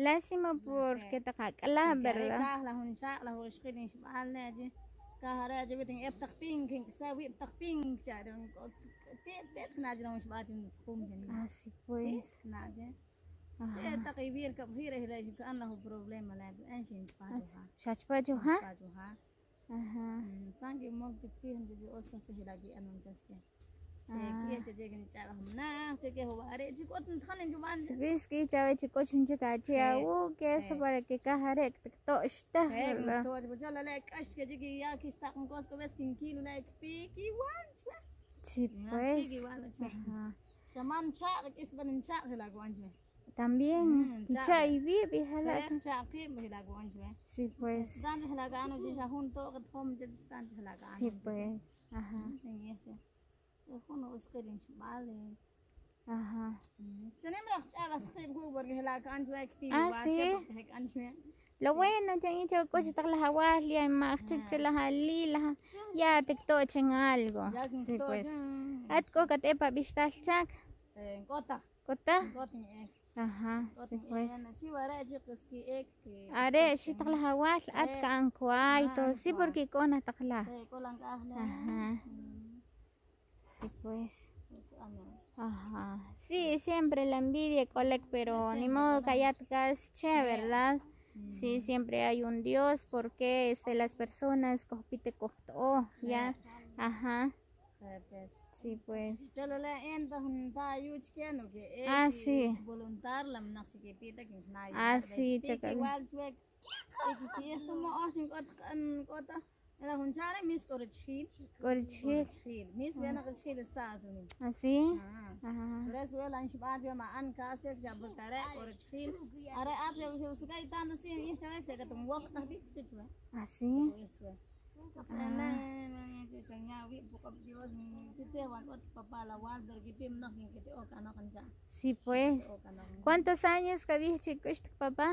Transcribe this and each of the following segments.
Lástima porque taqakala, ¿verdad? La huncha, la hushkin shbal naji. Kahara jabitin ebtak ping, sawi ebtak ping, chadon. Tet naji la hushbatin spum jani. Así pues. Naji. Ajá. تغيير كبير هلاج كأنه بروبلم لا أنشين باجوها Shachpajuha. باجوها Ajá. تانجي موقف فيه نجي أوسكا سهلاجي أنا نجسك Ah. كيه تجيك نجارهم نا تجيه هو أري جيك أوت نتخن جوان Sabes que chava chico chunche kachia que eso para que cajarek to está, ¿verdad? تو بجلا لايك أش كجيكي يا كيستاق مكوس كبس كيلو لايك بيكي وان شوي Sí, pues. بيكي وان شوي Ajá. شمان شاق إسبن شاق هلاج وان شوي También, chicha y vive, هلاك شاقي هلاج وان شوي Sí, pues. ستان هلاج أنا جيشا هون تو قد هم جد ستان هلاج أنا Sí, pues. Ajá. يكون أسكرين شمالي Ajá. سنمرح تعرف تخيب هو برجع هلاك أنت وياك في sí. هيك أنت وياك Lo bueno, ya yo coche está la hawalia y más chicha la halila, ya te tochen algo. Sí, pues. Atko katepa bistal chak, قطع kota. قطع إيه Ajá. Sí, pues. أنا شي وراجع قسكي إيه Are, si takla hawal at kaangkway to. Sí, porque kona takla. كلام أهله Ajá. Sí, pues. Ajá. Sí, siempre la envidia, colec, pero ni modo callatkas, che, ¿verdad? Sí, siempre hay un Dios, porque las personas copite costó, ya. Ajá. Sí, pues. चलो ले इन तो हम था यूज किया नो के sí. voluntar lam naqsi ke pita kin na Sí, chaka wal chwek ik ki sumo asin kota ela hun chare mis kor chhil Corchil. mis bena kor chhil sta asuni Así. Ajá. res wala an shbat ma an ka shek jabul tare kor chhil are ap jab shu sukai tan sin ye shawek shek tum waqt nabi chchwa Así. Sana sanya wi buka Dios tite wan ot papa la wan bergi pim nak kiti o kana kanja Sí, pues. o kana ¿Cuántos años que había chico este papá?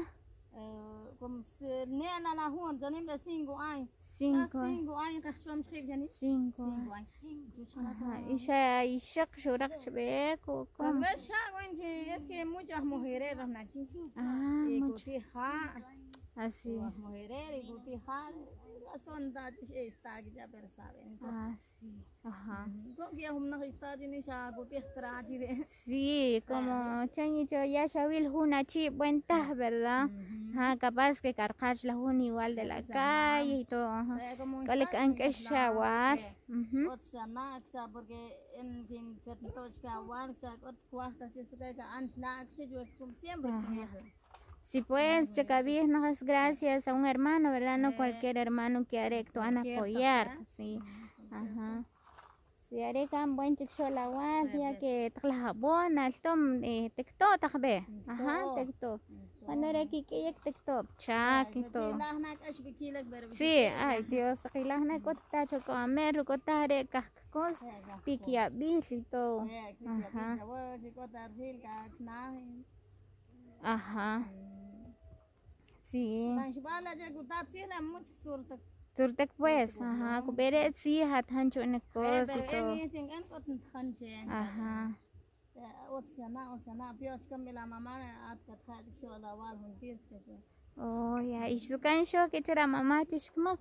como se nena na huan janim la 5 años 5. 5 años ka chom chik jani 5. 5 años tu chana Ajá. Y shak shurak shbek o como cómo? ves ya wenche es que muchas mujeres rahna chi Ah, y mucho. guti ha Así. mujeres y guti ha son da está que ya pero saben Así. Ajá. porque hum na está ni sha guti traji re Sí, como chanito ya shabil una chip buena, ¿verdad? Ajá, capaz que cargar la una igual de la calle y todo. Ajá. Cole can que shawar. ot sana ksa porque en fin que todo ska war ksa ot cuarta se suka ka an snack se yo como siempre Sí, pues, Chacabíes no es gracias a un hermano, ¿verdad? No cualquier hermano que haré que van a apoyar. Sí. Ajá. Si haré can buen chico la guardia que trabajón al tom tecto tajbe. Ajá, tecto. Cuando era aquí que ya tecto chac y todo. Sí, ay Dios, aquí las na cota choco amer cota haré cascos piquia bis y todo. Ajá. Ajá. Sí. Surtek pues, ajá, kubere sí hatan chune cos y todo. Ajá. Oh, ya, y su cancho que chera mamá chishkumak.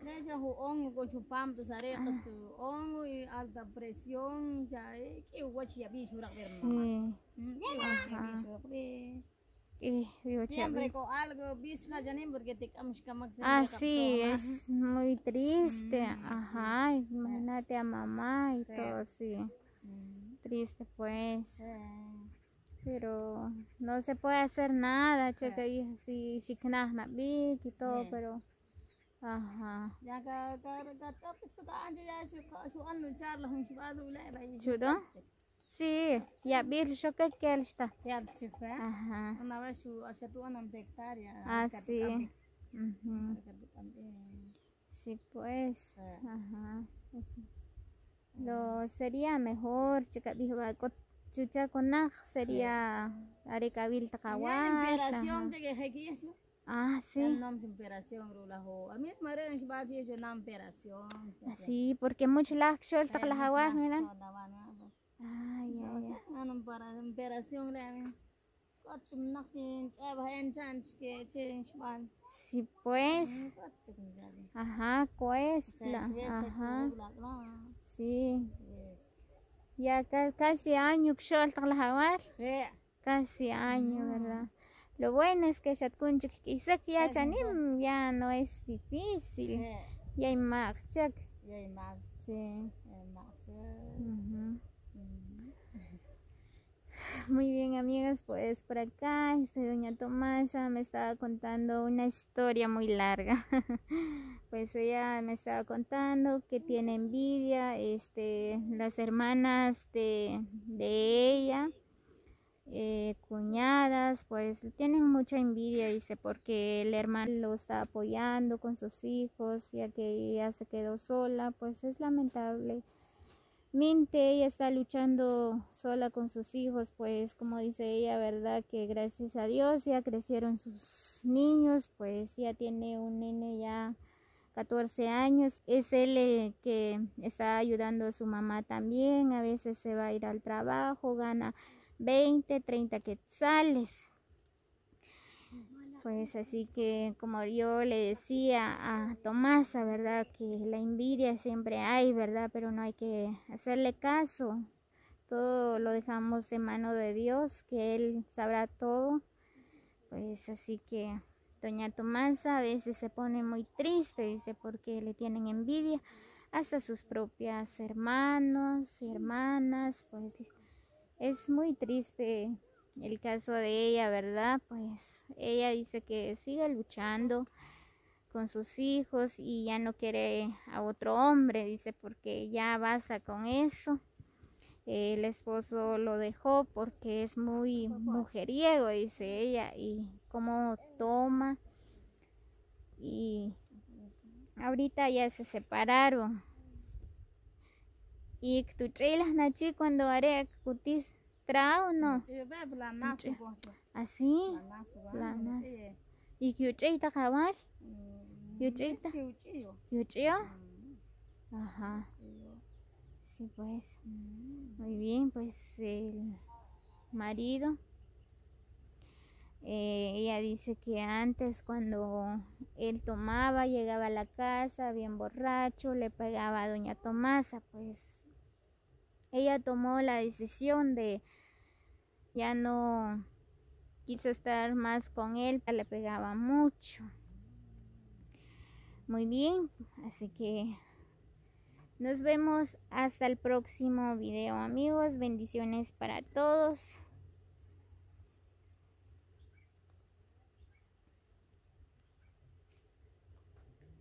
Alta presión, ya que guachi ya bicho ra ver Sí. siempre con algo bicho janin porque te camak sí, es muy triste. Ajá, imagínate a mamá y todo, sí. Triste pues. Pero no se puede hacer nada, checa y así shiknah na big y todo, pero ajá. Ya ka topic sa anje ya shu anu charla hun shibadu la bai. ¿Chudo? Sí, ya vi yo que está. Ya chikpa. Ajá. Una vez su hacia tu anam hectárea. Sí. Sí, pues. Ajá. Lo sería mejor, chica, dijo, chucha con naj sería arecabil tacahual. Operación llegué aquí eso. Sí. No operación rulajo. A mí es madre en Shibati es una operación. Sí, porque mucho la shol tacahual, ¿no? Para operación Sí, pues. Ajá, cuesta. Ajá. Sí. Ya casi año que yo la jaguar. Casi año, ¿verdad? Lo bueno es que Shatkunchik quizá que ya chanim ya no es difícil. Ya hay marcha. Sí. Ujú. Muy bien, amigas, pues por acá doña Tomasa me estaba contando una historia muy larga. Pues ella me estaba contando que tiene envidia, las hermanas de ella, cuñadas, pues tienen mucha envidia, dice, porque el hermano lo está apoyando con sus hijos, ya que ella se quedó sola, pues es lamentable. Ella está luchando sola con sus hijos, pues como dice ella, verdad que gracias a Dios ya crecieron sus niños, pues ya tiene un nene ya 14 años, es él que está ayudando a su mamá también, a veces se va a ir al trabajo, gana 20, 30 quetzales. Pues así que como yo le decía a Tomasa, ¿verdad? Que la envidia siempre hay, ¿verdad? Pero no hay que hacerle caso. Todo lo dejamos en mano de Dios, que Él sabrá todo. Pues así que doña Tomasa a veces se pone muy triste, dice, porque le tienen envidia hasta sus propias hermanos y hermanas. Pues es muy triste el caso de ella, ¿verdad? Pues ella dice que sigue luchando con sus hijos y ya no quiere a otro hombre, dice, porque ya basta con eso. El esposo lo dejó porque es muy mujeriego, dice ella, y cómo toma. Y ahorita ya se separaron. Y tu chilas nachi cuando haré cutis trao no. Así. Planas. ¿Y que uchita cabal? ¿Uchita? ¿Uchio? Ajá. Sí, pues. Muy bien, pues el marido. Ella dice que antes cuando él tomaba, llegaba a la casa bien borracho, le pegaba a doña Tomasa, pues ella tomó la decisión de ya no quiso estar más con él, le pegaba mucho. Muy bien, así que nos vemos hasta el próximo video, amigos. Bendiciones para todos.